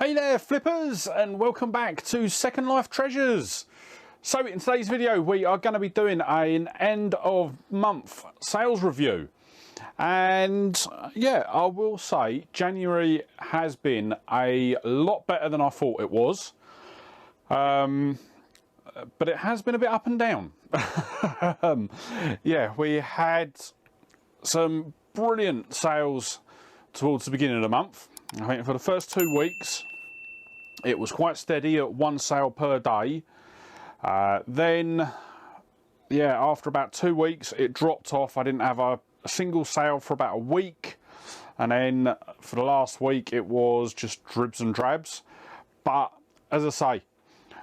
Hey there flippers, and welcome back to Second Life Treasures. So in today's video we are going to be doing an end of month sales review, and yeah, I will say January has been a lot better than I thought it was, but it has been a bit up and down. Yeah, we had some brilliant sales towards the beginning of the month. I think for the first 2 weeks it was quite steady at 1 sale per day. Then yeah, after about 2 weeks it dropped off. I didn't have a single sale for about a week, and then for the last week it was just dribs and drabs. But as I say,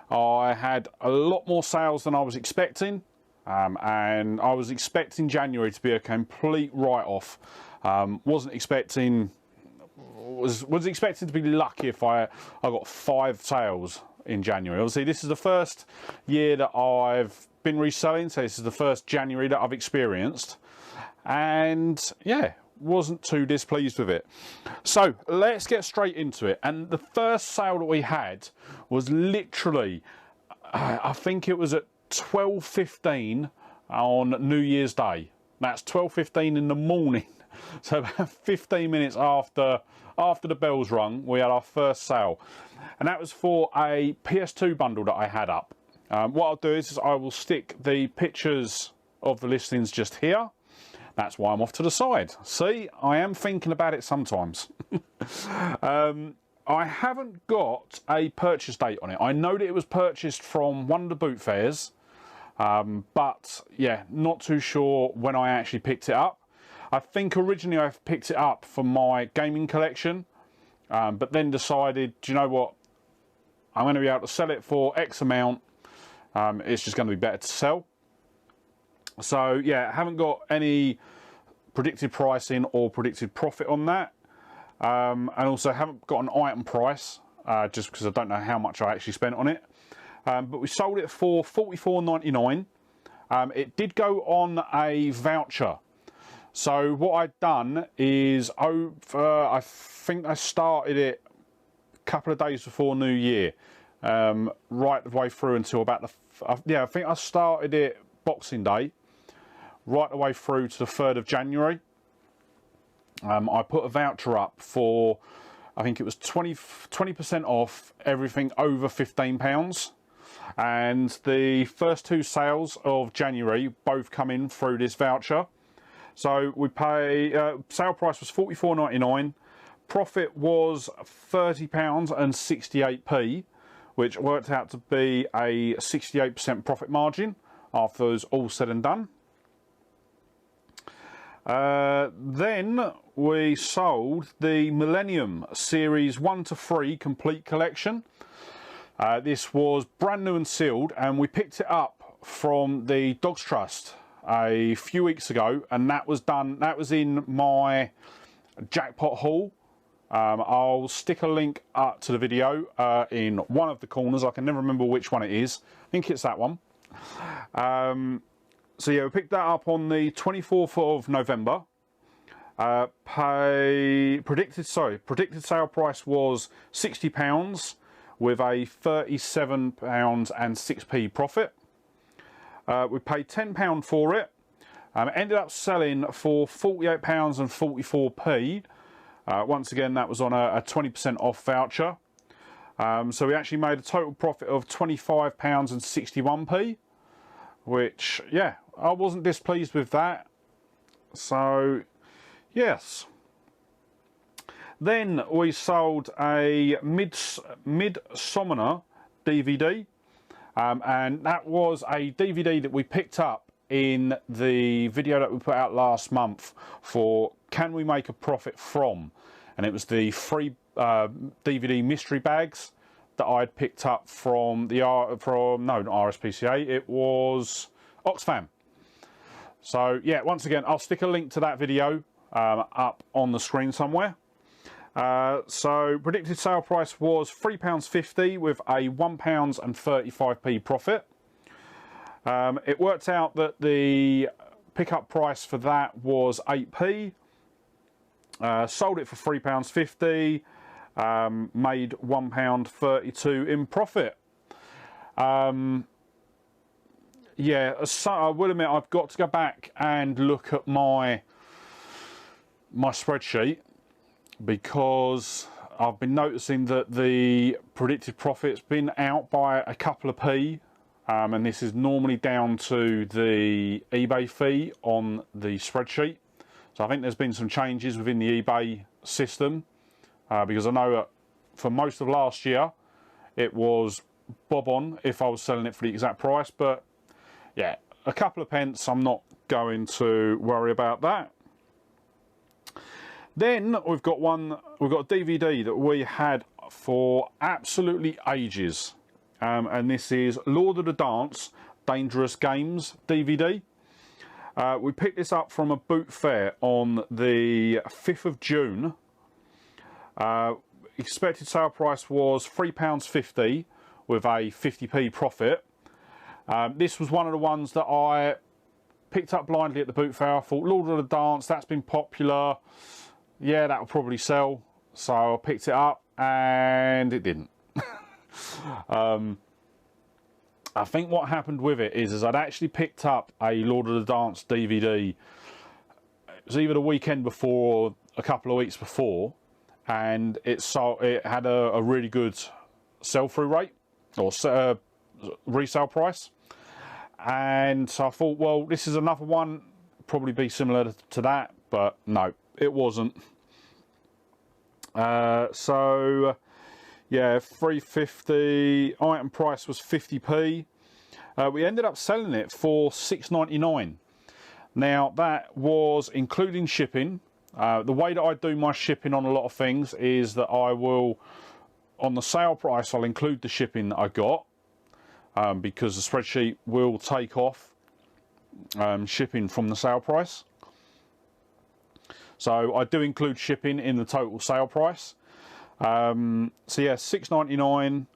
I had a lot more sales than I was expecting, and I was expecting January to be a complete write-off. Wasn't expecting was expecting to be lucky if I got 5 sales in January. Obviously this is the first year that I've been reselling, so this is the first January that I've experienced, and yeah, wasn't too displeased with it. So let's get straight into it. And the first sale that we had was literally I think it was at 12:15 on New Year's Day. That's 12:15 in the morning. So about 15 minutes after the bells rung, we had our first sale, and that was for a PS2 bundle that I had up. What I'll do is I will stick the pictures of the listings just here. That's why I'm off to the side. See, I am thinking about it sometimes. I haven't got a purchase date on it. I know that it was purchased from one of the boot fairs, but yeah, not too sure when I actually picked it up. I think originally I picked it up for my gaming collection, but then decided, do you know what, I'm going to be able to sell it for X amount. It's just going to be better to sell. So yeah, I haven't got any predicted pricing or predicted profit on that, and also haven't got an item price, just because I don't know how much I actually spent on it. But we sold it for $44.99. It did go on a voucher. So what I'd done is, I think I started it a couple of days before New Year, right the way through until about I think I started it Boxing Day, right the way through to the 3rd of January. I put a voucher up for, I think it was 20% off everything over £15, and the first 2 sales of January both come in through this voucher. So we pay, sale price was $44.99, profit was £30.68, which worked out to be a 68% profit margin after it was all said and done. Then we sold the Millennium Series 1 to 3 complete collection. This was brand new and sealed, and we picked it up from the Dogs Trust a few weeks ago, and that was in my jackpot haul. I'll stick a link up to the video in one of the corners. I can never remember which one it is. I think it's that one. So yeah, we picked that up on the 24th of November. Predicted sale price was £60 with a £37.06 profit. We paid £10 for it. Ended up selling for £48.44. Once again, that was on a 20% off voucher. So we actually made a total profit of £25.61, which, yeah, I wasn't displeased with that. So yes. Then we sold a Midsummoner DVD. And that was a DVD that we picked up in the video that we put out last month for Can We Make a Profit From? And it was the free DVD mystery bags that I had picked up from not RSPCA, it was Oxfam. So yeah, once again, I'll stick a link to that video up on the screen somewhere. So predicted sale price was £3.50 with a £1.35 profit. It worked out that the pickup price for that was 8p. Sold it for £3.50. made £1.32 in profit. Yeah, so I will admit I've got to go back and look at my spreadsheet, because I've been noticing that the predicted profit's been out by a couple of p, and this is normally down to the eBay fee on the spreadsheet. So I think there's been some changes within the eBay system, because I know that for most of last year it was bob on if I was selling it for the exact price, but yeah, a couple of pence, I'm not going to worry about that. Then we've got a DVD that we had for absolutely ages, and this is Lord of the Dance Dangerous Games DVD. We picked this up from a boot fair on the 5th of June. Expected sale price was £3.50 with a 50p profit. This was one of the ones that I picked up blindly at the boot fair. I thought, Lord of the Dance, that's been popular. Yeah, that will probably sell. So I picked it up and it didn't. I think what happened with it is I'd actually picked up a Lord of the Dance DVD. It was either the weekend before or a couple of weeks before, and it had a really good sell-through rate, or resale price. And so I thought, well, this is another one, probably be similar to that, but no, it wasn't. So yeah, £3.50, item price was 50p. We ended up selling it for £6.99. Now that was including shipping. The way that I do my shipping on a lot of things is that I will, on the sale price, I'll include the shipping that I got, because the spreadsheet will take off shipping from the sale price. So I do include shipping in the total sale price. So yeah, £6.99.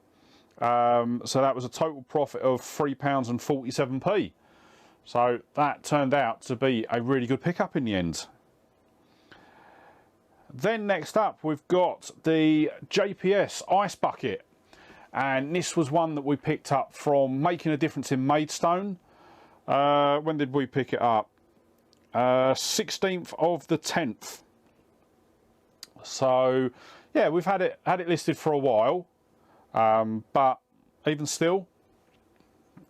So that was a total profit of £3.47. So that turned out to be a really good pickup in the end. Then next up, we've got the JPS Ice Bucket. And this was one that we picked up from Making a Difference in Maidstone. When did we pick it up? 16th of the 10th. So yeah, we've had it listed for a while, but even still,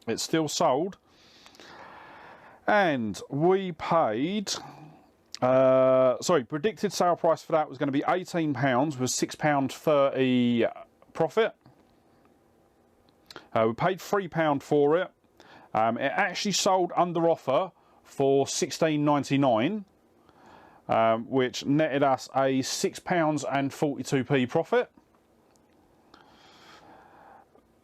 it's still sold. And we paid, predicted sale price for that was going to be £18 with £6.30 profit. We paid £3 for it. It actually sold under offer for £16.99, which netted us a £6.42 profit.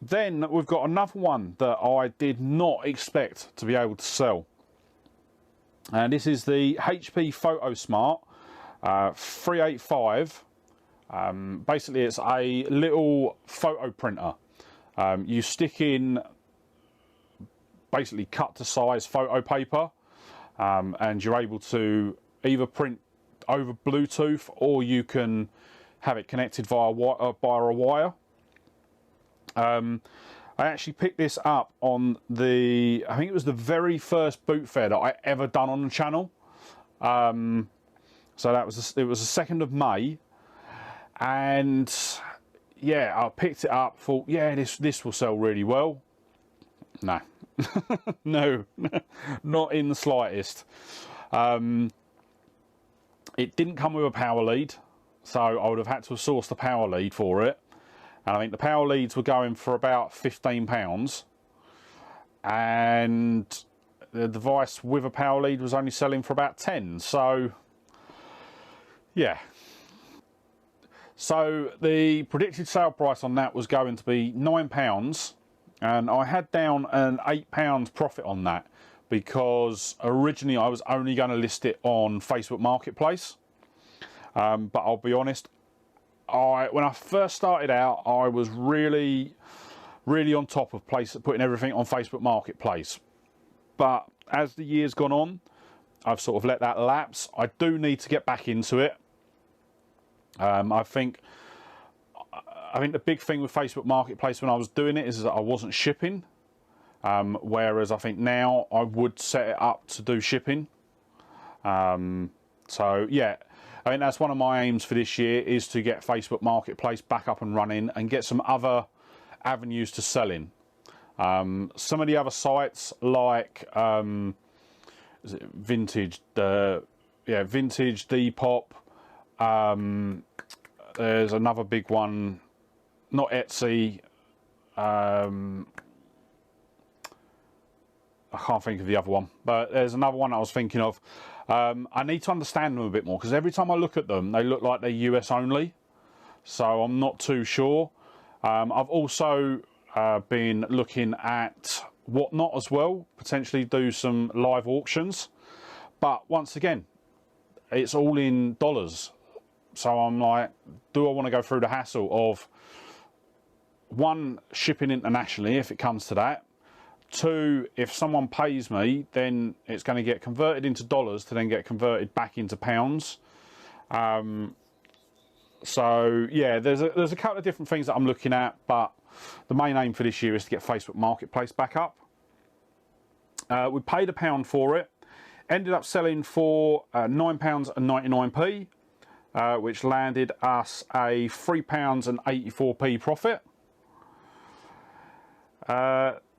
Then we've got another one that I did not expect to be able to sell, and this is the HP PhotoSmart 385. Basically, it's a little photo printer. You stick in basically cut to size photo paper, and you're able to either print over Bluetooth, or you can have it connected via a wire. I actually picked this up on I think it was the very first boot fair that I ever done on the channel. So it was the 2nd of May, and yeah, I picked it up, thought, yeah, this will sell really well. No. No, not in the slightest. It didn't come with a power lead, so I would have had to have sourced the power lead for it. And I think the power leads were going for about £15, and the device with a power lead was only selling for about 10. So yeah. So the predicted sale price on that was going to be £9, and I had down an £8 profit on that, because originally I was only going to list it on Facebook Marketplace. But I'll be honest, when I first started out, I was really on top of putting everything on Facebook Marketplace. But as the year's gone on, I've sort of let that lapse. I do need to get back into it. I think I think the big thing with Facebook Marketplace when I was doing it is that I wasn't shipping. Whereas I think now I would set it up to do shipping. So yeah, I think that's one of my aims for this year, is to get Facebook Marketplace back up and running and get some other avenues to sell in. Some of the other sites like is it Vintage, Vintage, Depop. There's another big one, not Etsy. I can't think of the other one, but there's another one I was thinking of. I need to understand them a bit more, because every time I look at them, they look like they're US only. So I'm not too sure. I've also been looking at Whatnot as well, potentially do some live auctions. But once again, it's all in dollars. So I'm like, do I want to go through the hassle of, one, shipping internationally if it comes to that? Two, if someone pays me, then it's going to get converted into dollars to then get converted back into pounds. So yeah, there's a couple of different things that I'm looking at, but the main aim for this year is to get Facebook Marketplace back up. We paid £1 for it, ended up selling for £9.99p, which landed us a £3.84p profit.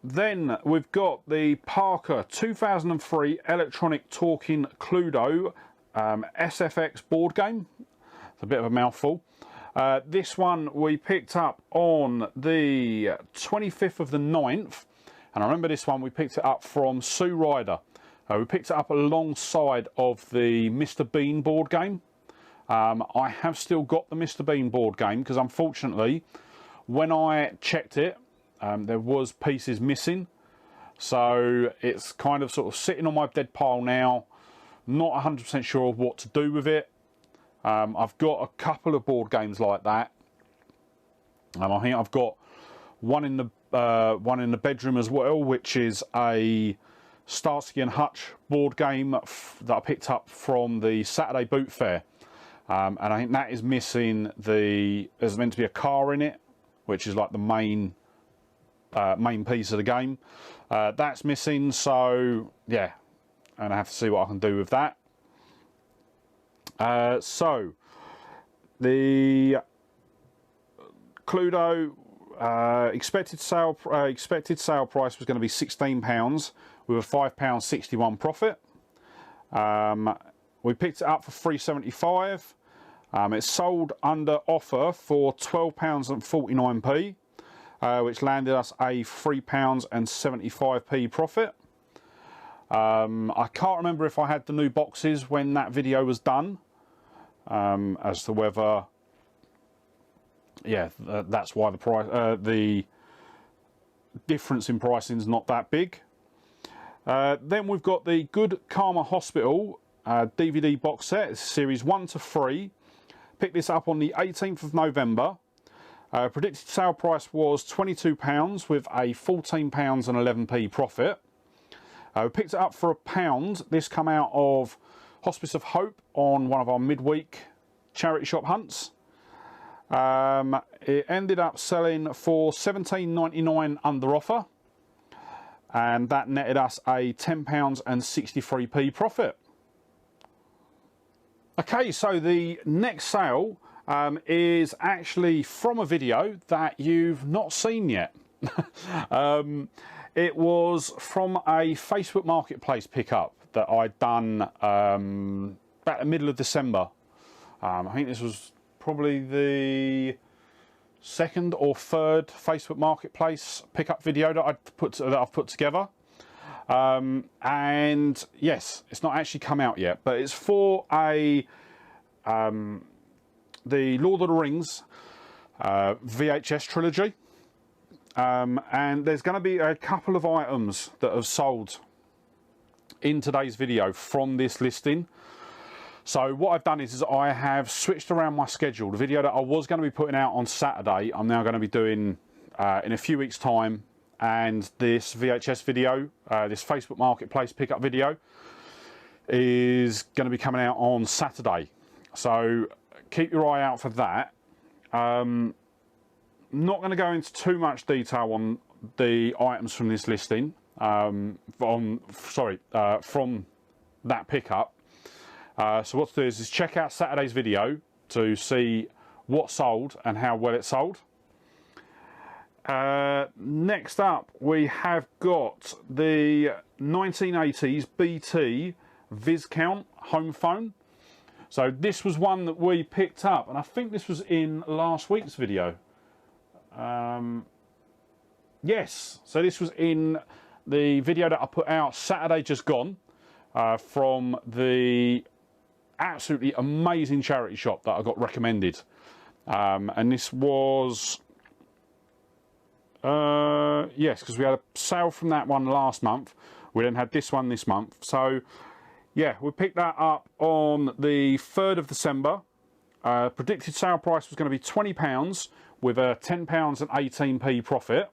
Then we've got the Parker 2003 electronic talking Cluedo SFX board game. It's a bit of a mouthful. This one we picked up on the 25th of the 9th. And I remember this one, we picked it up from Sue Ryder. We picked it up alongside of the Mr. Bean board game. I have still got the Mr. Bean board game, because unfortunately, when I checked it, there was pieces missing. So it's kind of sort of sitting on my dead pile now. Not 100% sure what to do with it. I've got a couple of board games like that. I think I've got one in the bedroom as well, which is a Starsky and Hutch board game that I picked up from the Saturday Boot Fair. And I think that is missing there's meant to be a car in it, which is like the main piece of the game. That's missing, so yeah, and I have to see what I can do with that. So the Cluedo expected sale price was going to be £16 with a £5.61 profit. We picked it up for £3.75. It sold under offer for £12.49p, which landed us a £3.75p profit. I can't remember if I had the new boxes when that video was done, as to whether, yeah, that's why the price, the difference in pricing is not that big. Then we've got the Good Karma Hospital DVD box set, series 1 to 3. Picked this up on the 18th of November. Predicted sale price was £22 with a £14.11p profit. We picked it up for £1. This come out of Hospice of Hope on one of our midweek charity shop hunts. It ended up selling for £17.99 under offer, and that netted us a £10.63p profit. Okay, so the next sale is actually from a video that you've not seen yet. It was from a Facebook Marketplace pickup that I'd done about the middle of December. I think this was probably the second or third Facebook Marketplace pickup video that I've put together. And yes, it's not actually come out yet, but it's for the Lord of the Rings VHS trilogy. And there's going to be a couple of items that have sold in today's video from this listing. So what I've done is I have switched around my schedule. The video that I was going to be putting out on Saturday, I'm now going to be doing in a few weeks' time. And this VHS video, this Facebook Marketplace pickup video, is going to be coming out on Saturday. So keep your eye out for that. not going to go into too much detail on the items from this listing, from that pickup. So what to do is check out Saturday's video to see what sold and how well it sold. Next up, we have got the 1980s BT Viscount home phone. So this was one that we picked up, and I think this was in last week's video. Yes, so this was in the video that I put out Saturday just gone, from the absolutely amazing charity shop that I got recommended. And this was, yes, because we had a sale from that one last month. We then had this one this month. So yeah, we picked that up on the 3rd of December. Predicted sale price was going to be £20 with a £10 and 18p profit.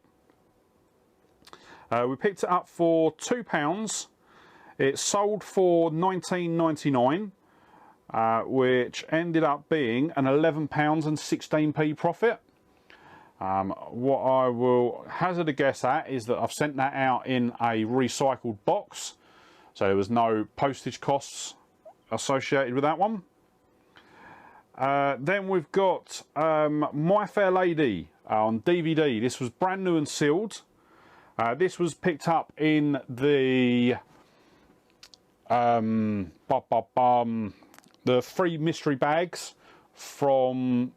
We picked it up for £2. It sold for £19.99, which ended up being an £11 and 16p profit. What I will hazard a guess at is that I've sent that out in a recycled box, so there was no postage costs associated with that one. Then we've got My Fair Lady on DVD. This was brand new and sealed. This was picked up in the free mystery bags from,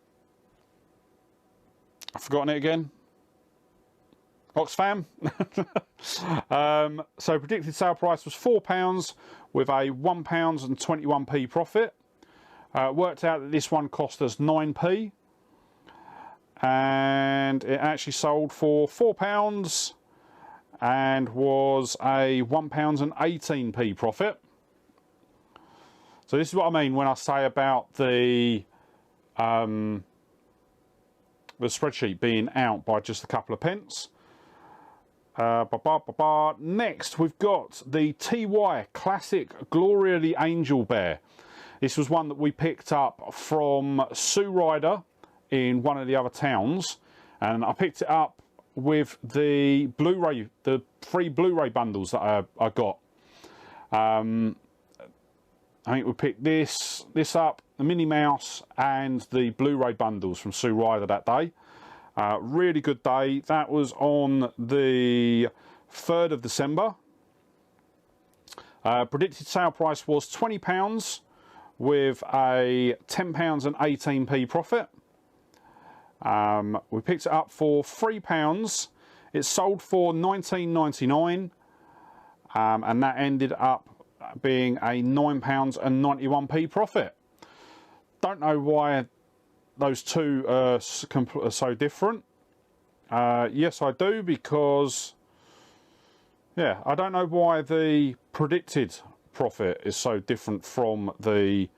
I've forgotten it again, Oxfam. So predicted sale price was £4 with a £1 and 21p profit. Worked out that this one cost us 9p, and it actually sold for £4 and was a £1 and 18p profit. So this is what I mean when I say about the spreadsheet being out by just a couple of pence. Next, we've got the TY Classic Gloria the Angel Bear. This was one that we picked up from Sue Ryder in one of the other towns, and I picked it up with the Blu-ray, the free Blu-ray bundles that I got. I think we picked this up, the Minnie Mouse and the Blu-ray bundles from Sue Ryder that day. Really good day. That was on the 3rd of December. Predicted sale price was £20 with a £10 and 18p profit. We picked it up for £3. It sold for £19.99, and that ended up being a £9 and 91p profit. Don't know why those two are so different. Yes, I do, because yeah, I don't know why the predicted profit is so different from the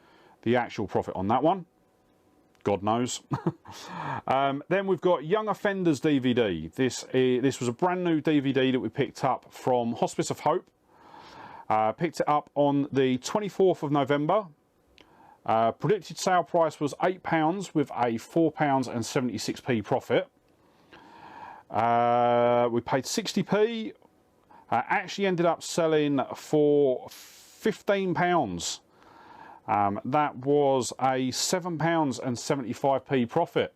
actual profit on that one. God knows. Then we've got Young Offenders DVD. This was a brand new DVD that we picked up from Hospice of Hope. Picked it up on the 24th of November. Predicted sale price was £8 with a £4 and 76p profit. We paid 60p. Actually ended up selling for £15. That was a £7 and 75p profit.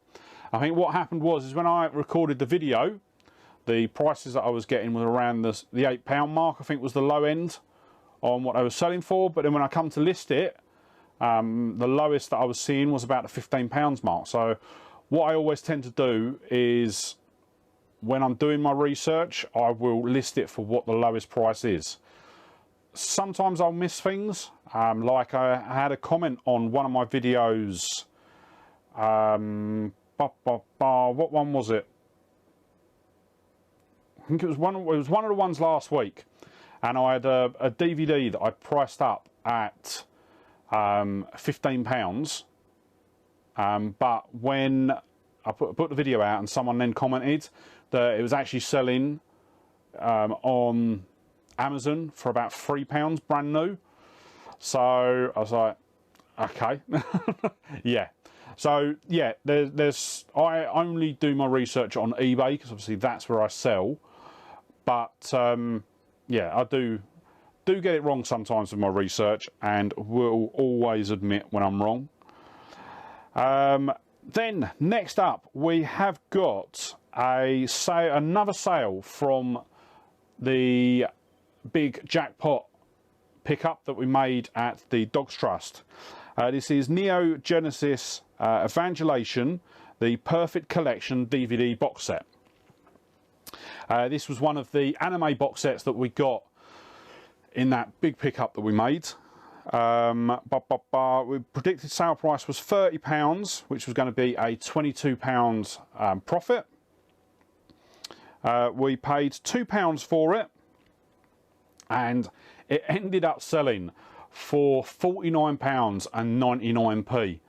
I think what happened was when I recorded the video, the prices that I was getting were around the £8 mark. I think was the low end on what I was selling for. But then when I come to list it, the lowest that I was seeing was about the £15 mark. So what I always tend to do is, when I'm doing my research, I will list it for what the lowest price is. Sometimes I'll miss things, like I had a comment on one of my videos. What one was it? I think it was one of the ones last week, and I had a DVD that I priced up at £15. But when I put the video out, and someone then commented that it was actually selling on Amazon for about £3 brand new. So I was like, okay. Yeah, So yeah, I only do my research on eBay because obviously that's where I sell. But yeah, I do get it wrong sometimes with my research, and will always admit when I'm wrong. Then next up, we have got another sale from the big jackpot pickup that we made at the Dogs Trust. This is Neo Genesis Evangelation, the Perfect Collection DVD box set. This was one of the anime box sets that we got in that big pickup that we made. We predicted sale price was £30, which was going to be a £22 profit. We paid £2 for it, and it ended up selling for £49.99.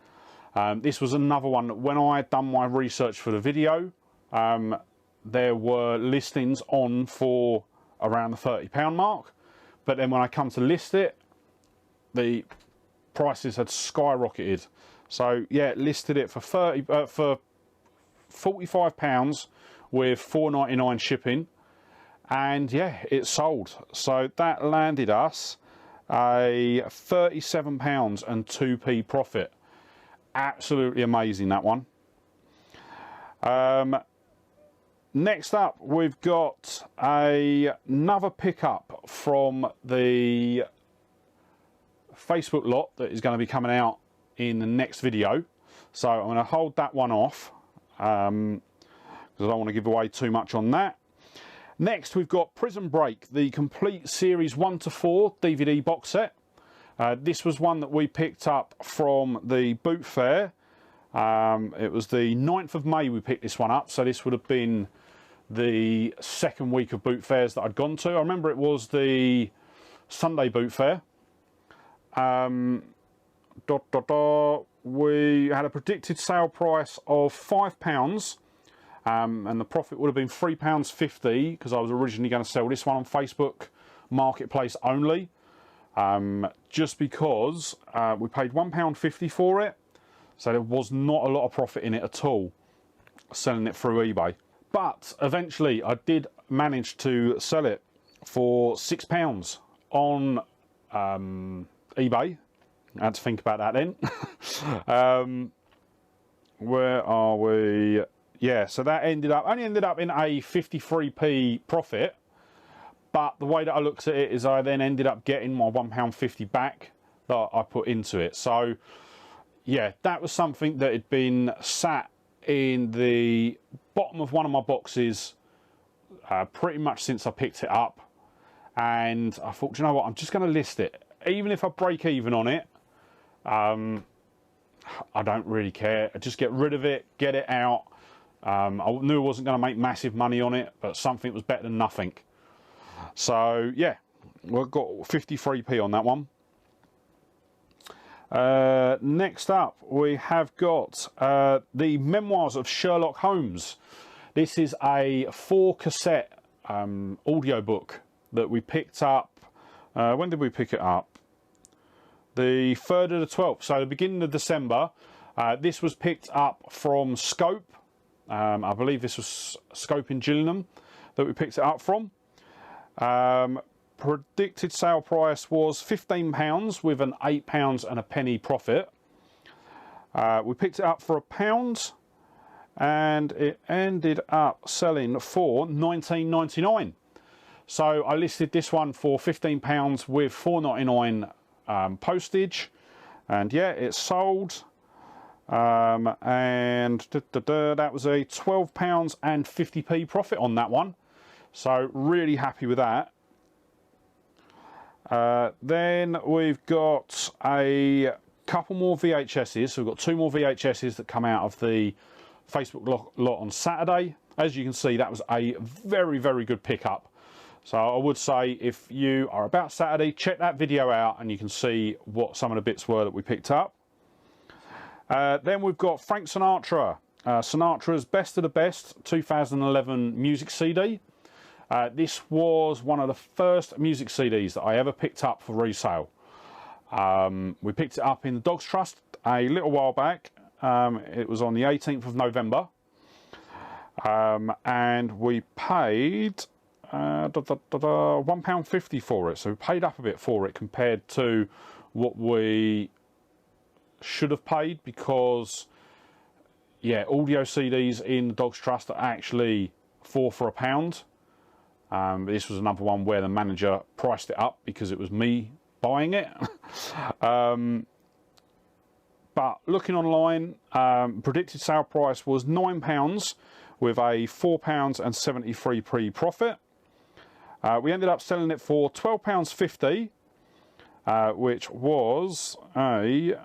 This was another one that when I had done my research for the video, there were listings on for around the £30 mark, but then when I come to list it, the prices had skyrocketed. So yeah, listed it for £45 with £4.99 shipping, and yeah, it sold. So that landed us a £37 and 2p profit. Absolutely amazing, that one. Next up, we've got another pickup from the Facebook lot that is going to be coming out in the next video. So I'm going to hold that one off because I don't want to give away too much on that. Next, we've got Prison Break, the complete series 1 to 4 DVD box set. This was one that we picked up from the boot fair. It was the 9th of May we picked this one up, so this would have been the second week of boot fairs that I'd gone to. I remember it was the Sunday boot fair. We had a predicted sale price of £5, and the profit would have been £3.50 because I was originally going to sell this one on Facebook Marketplace only, just because we paid £1.50 for it, so there was not a lot of profit in it at all selling it through eBay. But eventually I did manage to sell it for £6 on eBay. I had to think about that then. Where are we? Yeah, so that only ended up in a 53p profit. But the way that I looked at it is I then ended up getting my £1.50 back that I put into it. So yeah, that was something that had been sat in the bottom of one of my boxes pretty much since I picked it up. And I thought, you know what, I'm just going to list it. Even if I break even on it, I don't really care. I just get rid of it, get it out. I knew I wasn't going to make massive money on it, but something was better than nothing. So yeah, we've got 53p on that one. Next up, we have got the Memoirs of Sherlock Holmes. This is a 4-cassette audio book that we picked up. When did we pick it up? The 3rd of the 12th, so the beginning of December. This was picked up from Scope. I believe this was Scope in Gillingham that we picked it up from. Predicted sale price was £15 with an £8 and a penny profit. We picked it up for £1 and it ended up selling for £19.99. So I listed this one for £15 with £4.99 postage, and yeah, it sold. And that was a £12 and 50p profit on that one. So really happy with that. Then we've got a couple more VHSs. So we've got 2 more VHSs that come out of the Facebook lot on Saturday. As you can see, that was a very, very good pickup. So I would say if you are about Saturday, check that video out and you can see what some of the bits were that we picked up. Then we've got Frank Sinatra, Sinatra's Best of the Best 2011 music CD. This was one of the first music CDs that I ever picked up for resale. We picked it up in the Dogs Trust a little while back, It was on the 18th of November. And we paid £1.50 for it. So we paid up a bit for it compared to what we should have paid, because yeah, audio CDs in the Dogs Trust are actually 4 for £1. This was another one where the manager priced it up because it was me buying it. But looking online, predicted sale price was £9 with a £4.73p profit. We ended up selling it for £12.50, which was a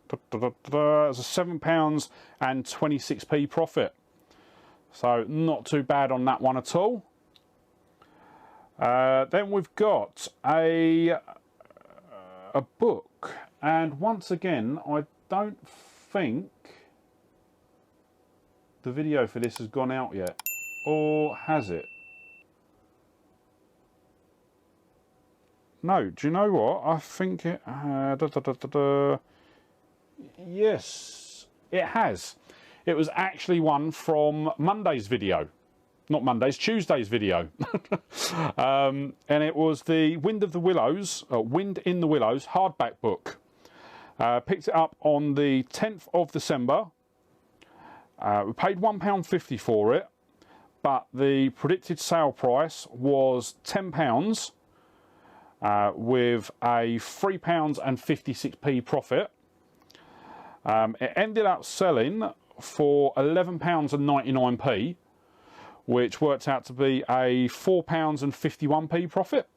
£7.26p profit. So not too bad on that one at all. Then we've got a book, and once again I don't think the video for this has gone out yet, or has it? No, do you know what? I think it... Yes, it has. It was actually one from Monday's video. Not Monday's, Tuesday's video. And it was the Wind in the Willows hardback book. Picked it up on the 10th of December. We paid £1.50 for it, but the predicted sale price was £10, with a £3.56p profit. It ended up selling for £11.99p, which worked out to be a £4.51p profit.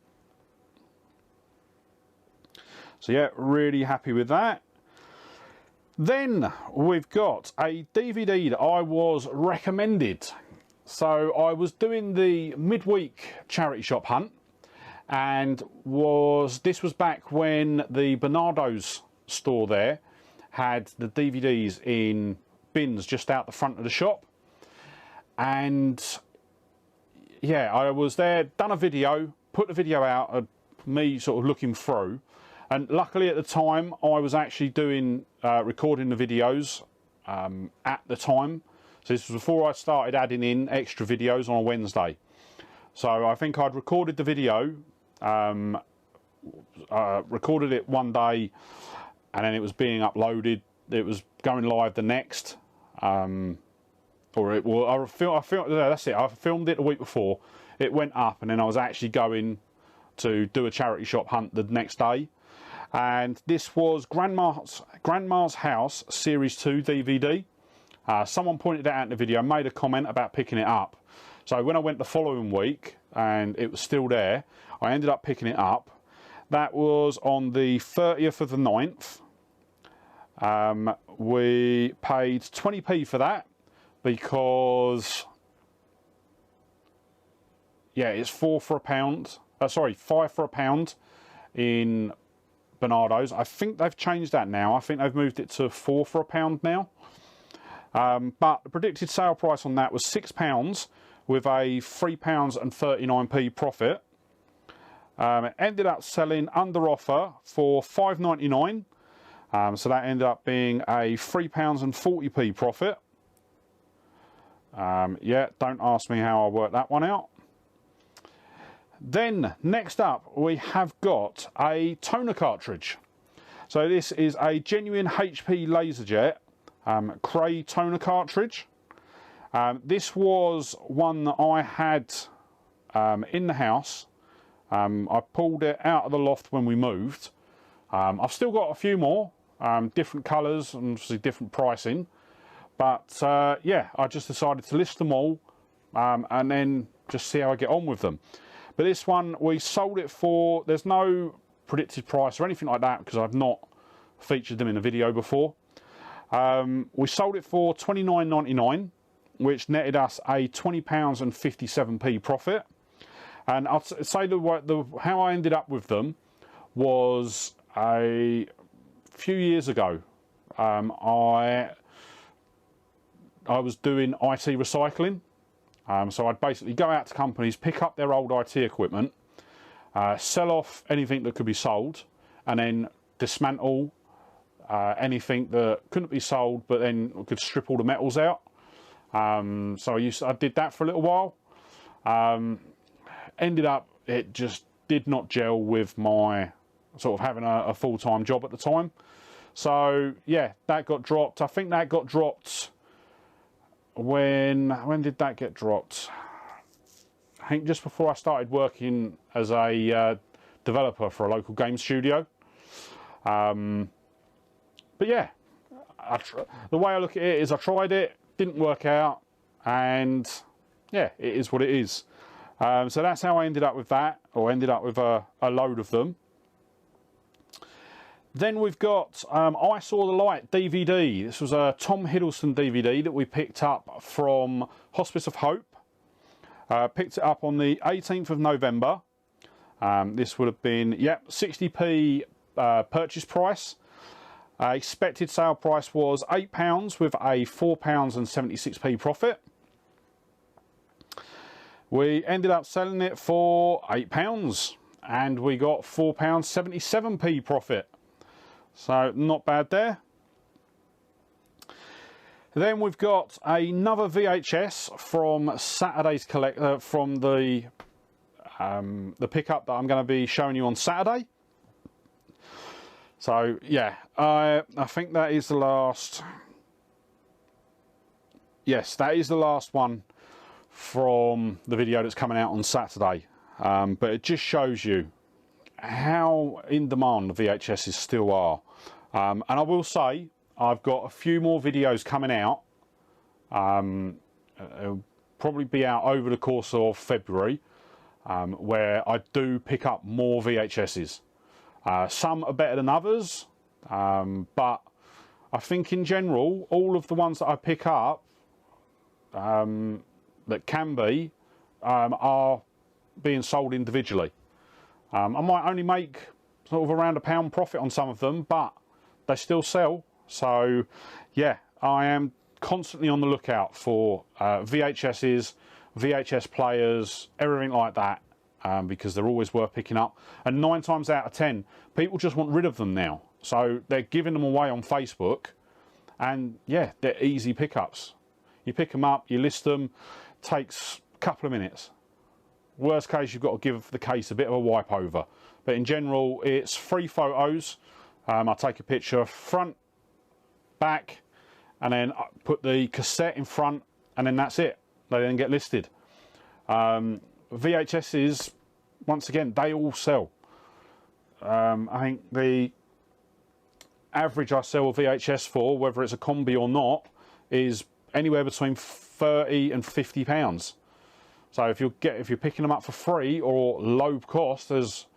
So yeah, really happy with that. Then we've got a DVD that I was recommended. So I was doing the midweek charity shop hunt, and this was back when the Bernardo's store there had the DVDs in bins just out the front of the shop. And yeah, I was there, done a video, put the video out of me sort of looking through, and luckily at the time I was actually doing recording the videos at the time. So this was before I started adding in extra videos on a Wednesday. So I think I'd recorded the video, recorded it one day, and then it was being uploaded. It was going live the next. Or it will. That's it. I filmed it the week before. It went up, and then I was actually going to do a charity shop hunt the next day. And this was Grandma's House Series 2 DVD. Someone pointed it out in the video, made a comment about picking it up. So when I went the following week and it was still there, I ended up picking it up. That was on the 30th of the 9th. We paid 20p for that, because yeah, it's 4 for £1. Sorry, 5 for £1 in Bernardo's. I think they've changed that now. I think they've moved it to 4 for £1 now. But the predicted sale price on that was £6 with a £3.39p profit. It ended up selling under offer for £5.99. So that ended up being a £3.40p profit. Yeah, don't ask me how I worked that one out. Then next up we have got a toner cartridge. So this is a genuine HP LaserJet Cray toner cartridge. This was one that I had in the house. I pulled it out of the loft when we moved. I've still got a few more, different colours and obviously different pricing. But yeah, I just decided to list them all and then just see how I get on with them. But this one, we sold it for, there's no predicted price or anything like that because I've not featured them in a video before. We sold it for £29.99, which netted us a £20.57p profit. And I'll say how I ended up with them was a few years ago. I was doing IT recycling. So I'd basically go out to companies, pick up their old IT equipment, sell off anything that could be sold, and then dismantle anything that couldn't be sold, but then we could strip all the metals out. So I did that for a little while. Ended up, it just did not gel with my sort of having a full-time job at the time. So yeah, that got dropped. I think that got dropped when did that get dropped? I think just before I started working as a developer for a local game studio. But yeah, the way I look at it is I tried it, didn't work out, and yeah, it is what it is. So that's how I ended up with that, or ended up with a load of them. Then we've got I Saw the Light DVD. This was a Tom Hiddleston DVD that we picked up from Hospice of Hope. Picked it up on the 18th of November. This would have been, yep, 60p purchase price. Expected sale price was £8 with a £4.76 profit. We ended up selling it for £8 and we got £4.77 profit. So not bad there. Then we've got another VHS from Saturday's from the pickup that I'm going to be showing you on Saturday. So yeah, I think that is the last. Yes, that is the last one from the video that's coming out on Saturday. But it just shows you how in demand the VHSs still are. And I will say, I've got a few more videos coming out. It'll probably be out over the course of February, where I do pick up more VHSs. Some are better than others, but I think in general, all of the ones that I pick up that can be are being sold individually. I might only make sort of around £1 profit on some of them, but they still sell. So yeah, I am constantly on the lookout for VHSs, VHS players, everything like that, because they're always worth picking up. And 9 times out of 10, people just want rid of them now. So they're giving them away on Facebook, and yeah, they're easy pickups. You pick them up, you list them, takes a couple of minutes. Worst case, you've got to give the case a bit of a wipe over. But in general, it's 3 photos. I take a picture front, back, and then I put the cassette in front, and then that's it. They then get listed. VHSs, once again, they all sell. I think the average I sell a VHS for, whether it's a combi or not, is anywhere between £30 and £50. So if you're picking them up for free or low cost, as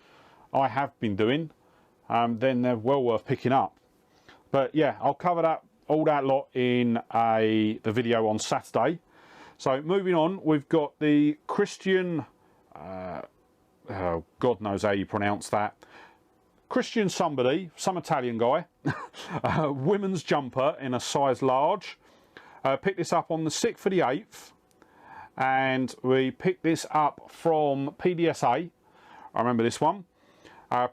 I have been doing, then they're well worth picking up. But yeah, I'll cover that all that lot in the video on Saturday. So moving on, we've got the Christian, oh, God knows how you pronounce that, Christian somebody, some Italian guy, women's jumper in a size large. Picked this up on the 6th of the 8th, and we picked this up from PDSA. I remember this one.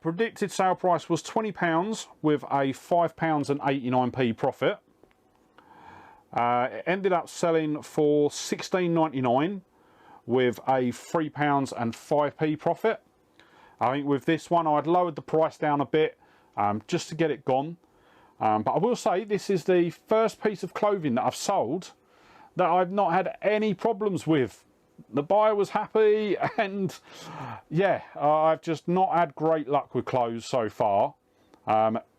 Predicted sale price was £20 with a £5.89 profit. It ended up selling for £16.99 with a £3.05 profit. I think with this one I'd lowered the price down a bit just to get it gone. But I will say this is the first piece of clothing that I've sold that I've not had any problems with. The buyer was happy, and yeah, I've just not had great luck with clothes so far.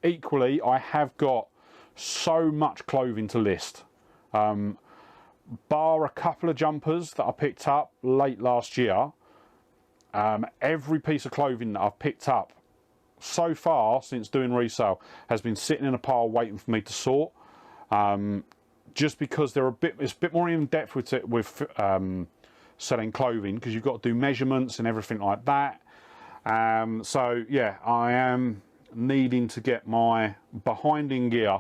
Equally, I have got so much clothing to list. Bar a couple of jumpers that I picked up late last year, every piece of clothing that I've picked up so far since doing resale has been sitting in a pile waiting for me to sort. Just because it's a bit more in depth with selling clothing, because you've got to do measurements and everything like that. So yeah, I am needing to get my behind in gear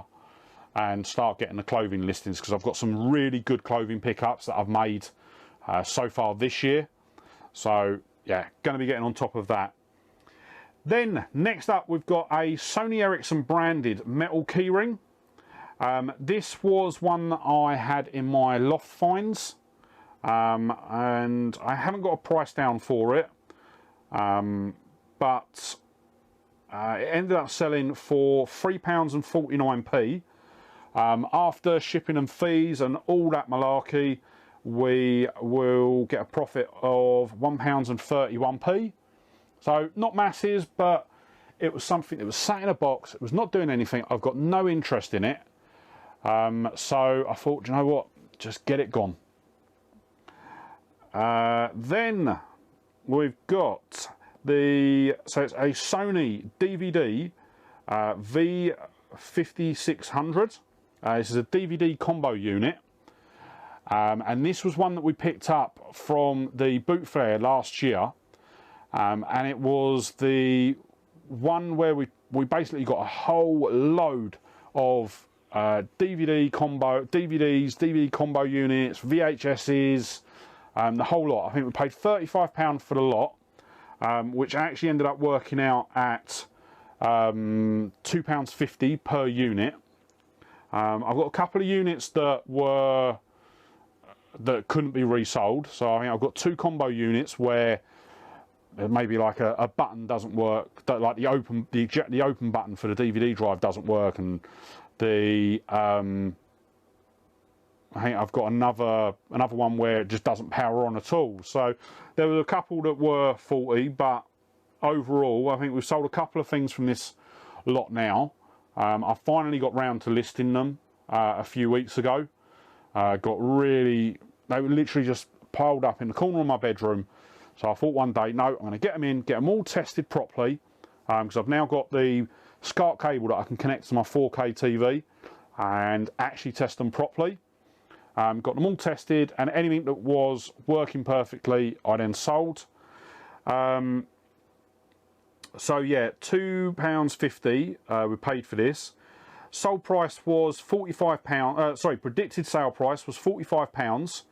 and start getting the clothing listings, because I've got some really good clothing pickups that I've made so far this year. So yeah, going to be getting on top of that. Then next up we've got a Sony Ericsson branded metal keyring. This was one that I had in my loft finds, and I haven't got a price down for it, but it ended up selling for £3.49. After shipping and fees and all that malarkey, we will get a profit of £1.31. So not masses, but it was something that was sat in a box. It was not doing anything. I've got no interest in it. So I thought, you know what, just get it gone. Then we've got so it's a Sony DVD V5600. This is a DVD combo unit. And this was one that we picked up from the boot fair last year. And it was the one where we basically got a whole load of DVD combo units, VHSs, the whole lot. I think we paid £35 for the lot, which actually ended up working out at £2.50 per unit. I've got a couple of units that couldn't be resold, so I think I've got 2 combo units where maybe like a button doesn't work, like the open button for the DVD drive doesn't work, and I think I've got another one where it just doesn't power on at all. So there were a couple that were faulty, but overall I think we've sold a couple of things from this lot now. I finally got round to listing them a few weeks ago. They were literally just piled up in the corner of my bedroom. So I thought one day, no, I'm going to get them in, get them all tested properly, because I've now got the SCART cable that I can connect to my 4K TV and actually test them properly. Got them all tested, and anything that was working perfectly I then sold. So yeah, £2.50 we paid for this. Sold price was £45. Predicted sale price was £45,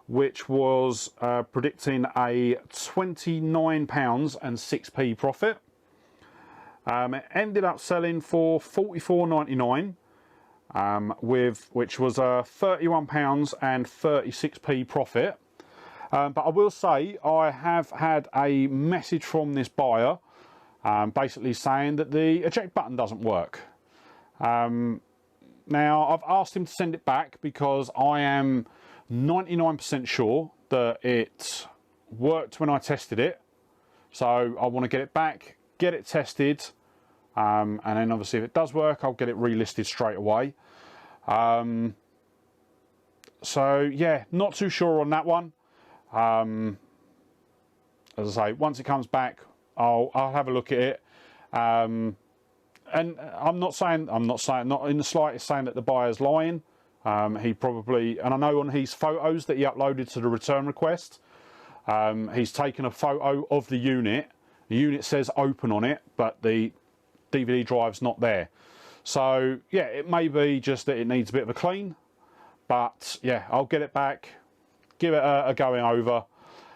which was predicting a £29.06 profit. It ended up selling for £44.99, which was a £31.36 profit. But I will say I have had a message from this buyer, basically saying that the eject button doesn't work. Now I've asked him to send it back because I am 99% sure that it worked when I tested it, so I want to get it back, get it tested, and then obviously if it does work I'll get it relisted straight away. So yeah, not too sure on that one. As I say, once it comes back I'll have a look at it, and I'm not in the slightest saying that the buyer's lying. He probably, and I know on his photos that he uploaded to the return request, he's taken a photo of the unit. The unit says open on it, but the DVD drive's not there. So yeah, it may be just that it needs a bit of a clean, but yeah, I'll get it back, give it a going over,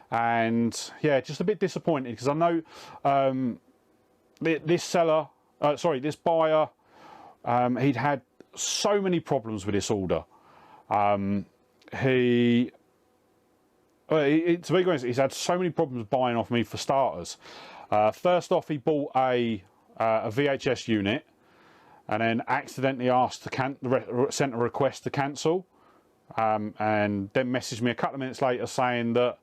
and yeah, just a bit disappointed because I know this buyer, he'd had so many problems with this order. To be honest, he's had so many problems buying off me for starters. First off, he bought a VHS unit and then accidentally asked to sent a request to cancel, and then messaged me a couple of minutes later saying that,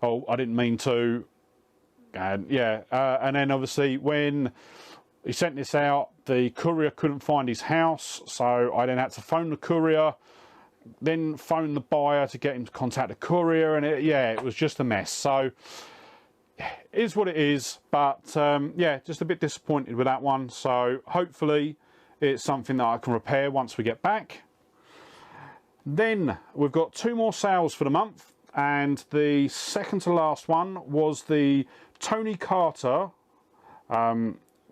oh, I didn't mean to. And yeah, and then obviously when he sent this out, the courier couldn't find his house, so I then had to phone the courier, then phone the buyer to get him to contact the courier, and it was just a mess. So it is what it is, but yeah, just a bit disappointed with that one. So hopefully it's something that I can repair once we get back. Then we've got 2 more sales for the month, and the second to last one was the Tony Carter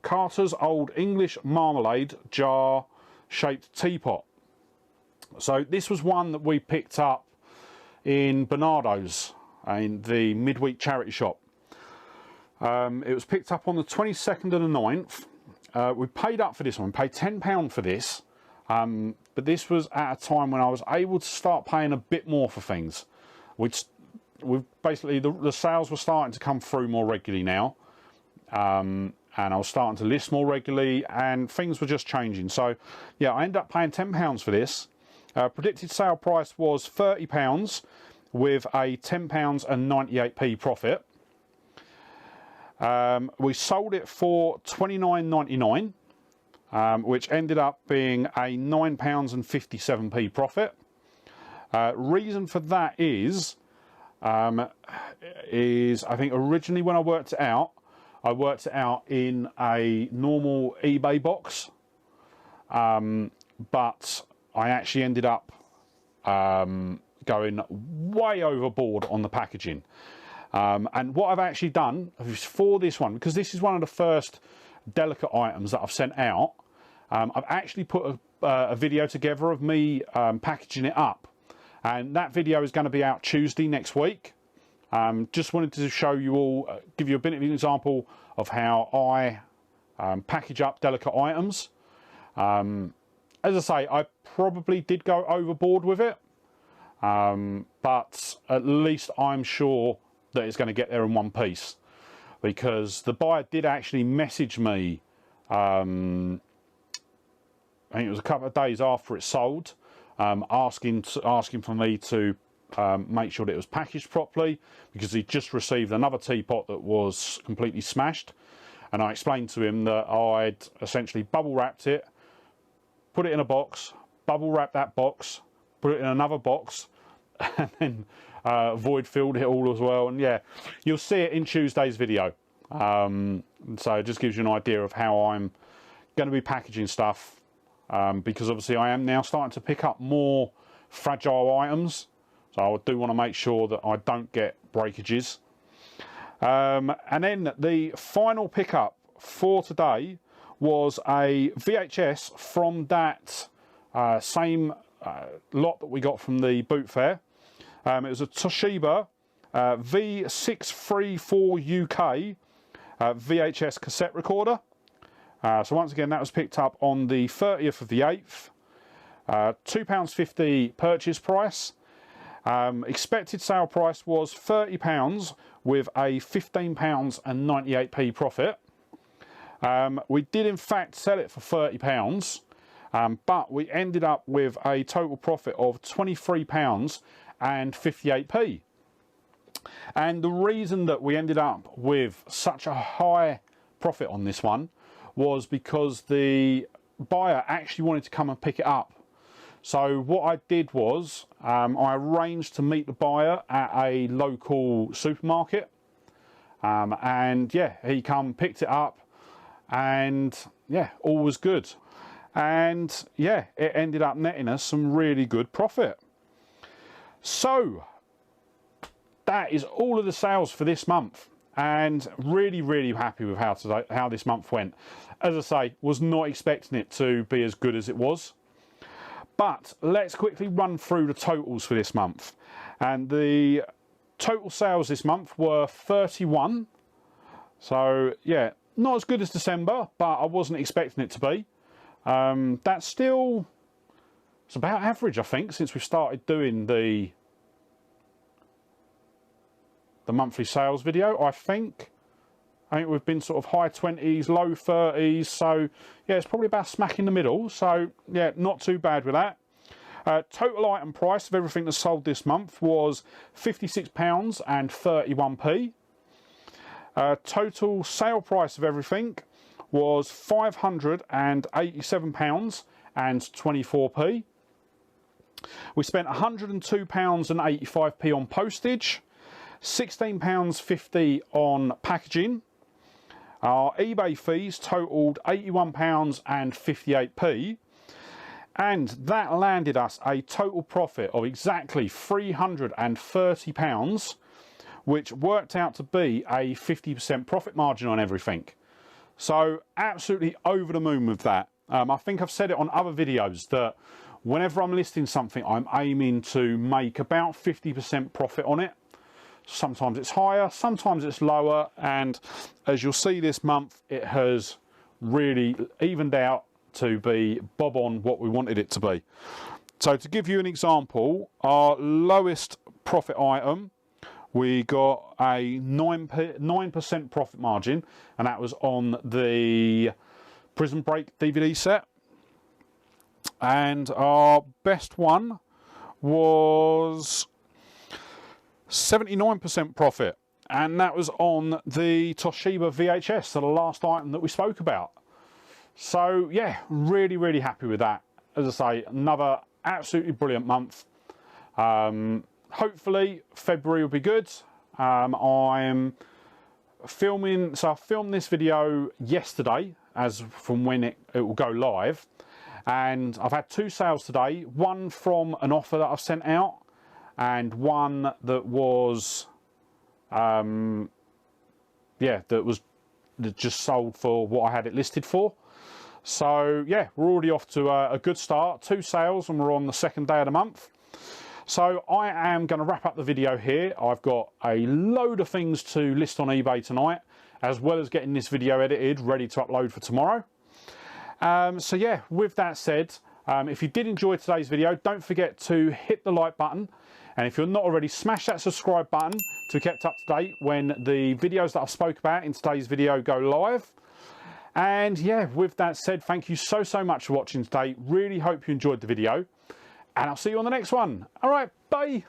Carter's Old English Marmalade Jar Shaped Teapot. So this was one that we picked up in Bernardo's, in the midweek charity shop. It was picked up on the 22nd of the 9th. We paid up for this one, we paid £10 for this. But this was at a time when I was able to start paying a bit more for things, which basically the sales were starting to come through more regularly now, and I was starting to list more regularly, and things were just changing. So yeah, I ended up paying £10 for this. Predicted sale price was £30 with a £10.98 profit. We sold it for £29.99. Which ended up being a £9.57 profit. Reason for that is I think originally when I worked it out in a normal eBay box, but I actually ended up going way overboard on the packaging. And what I've actually done is for this one, because this is one of the first delicate items that I've sent out, I've actually put a video together of me packaging it up, and that video is going to be out Tuesday next week. Just wanted to show you all, give you a bit of an example of how I package up delicate items. As I say, I probably did go overboard with it, but at least I'm sure that it's going to get there in one piece, because the buyer did actually message me, I think it was a couple of days after it sold, asking for me to make sure that it was packaged properly, because he just received another teapot that was completely smashed. And I explained to him that I'd essentially bubble wrapped it, put it in a box, bubble wrap that box, put it in another box, and then void filled it all as well. And yeah, you'll see it in Tuesday's video. So it just gives you an idea of how I'm going to be packaging stuff, because obviously I am now starting to pick up more fragile items, so I do want to make sure that I don't get breakages. And then the final pickup for today was a VHS from that same lot that we got from the boot fair. It was a Toshiba V634UK VHS cassette recorder. So once again, that was picked up on the 30th of the 8th. £2.50 purchase price. Expected sale price was £30 with a £15.98 profit. We did in fact sell it for £30, but we ended up with a total profit of £23.58. And the reason that we ended up with such a high profit on this one was because the buyer actually wanted to come and pick it up. So what I did was I arranged to meet the buyer at a local supermarket, and yeah, he come, picked it up, and yeah, all was good. And yeah, it ended up netting us some really good profit. So that is all of the sales for this month, and really happy with how this month went. As I say, was not expecting it to be as good as it was. But let's quickly run through the totals for this month. And the total sales this month were 31. So yeah, not as good as December, but I wasn't expecting it to be. That's still, it's about average, I think, since we've started doing the monthly sales video. I think we've been sort of high 20s, low 30s, so yeah, it's probably about smack in the middle. So yeah, not too bad with that. Total item price of everything that's sold this month was £56.31. Total sale price of everything was £587.24. We spent £102.85 on postage, £16.50 on packaging. Our eBay fees totalled £81.58, and that landed us a total profit of exactly £330, which worked out to be a 50% profit margin on everything. So absolutely over the moon with that. I think I've said it on other videos that whenever I'm listing something, I'm aiming to make about 50% profit on it. sometimes it's higher, sometimes it's lower, and as you'll see this month, it has really evened out to be bob on what we wanted it to be. So to give you an example, our lowest profit item, we got a 9% profit margin, and that was on the Prison Break DVD set. And our best one was 79% profit, and that was on the Toshiba VHS, so the last item that we spoke about. So yeah, really happy with that. As I say, another absolutely brilliant month. Hopefully February will be good. I'm filming, so I filmed this video yesterday as from when it will go live, and I've had 2 sales today, one from an offer that I've sent out and one that was that just sold for what I had it listed for. So yeah, we're already off to a good start. 2 sales, and we're on the 2nd day of the month. So I am going to wrap up the video here. I've got a load of things to list on eBay tonight, as well as getting this video edited, ready to upload for tomorrow. So yeah, with that said, if you did enjoy today's video, don't forget to hit the like button. And if you're not already, smash that subscribe button to be kept up to date when the videos that I spoke about in today's video go live. And yeah, with that said, thank you so much for watching today. Really hope you enjoyed the video, and I'll see you on the next one. All right, bye.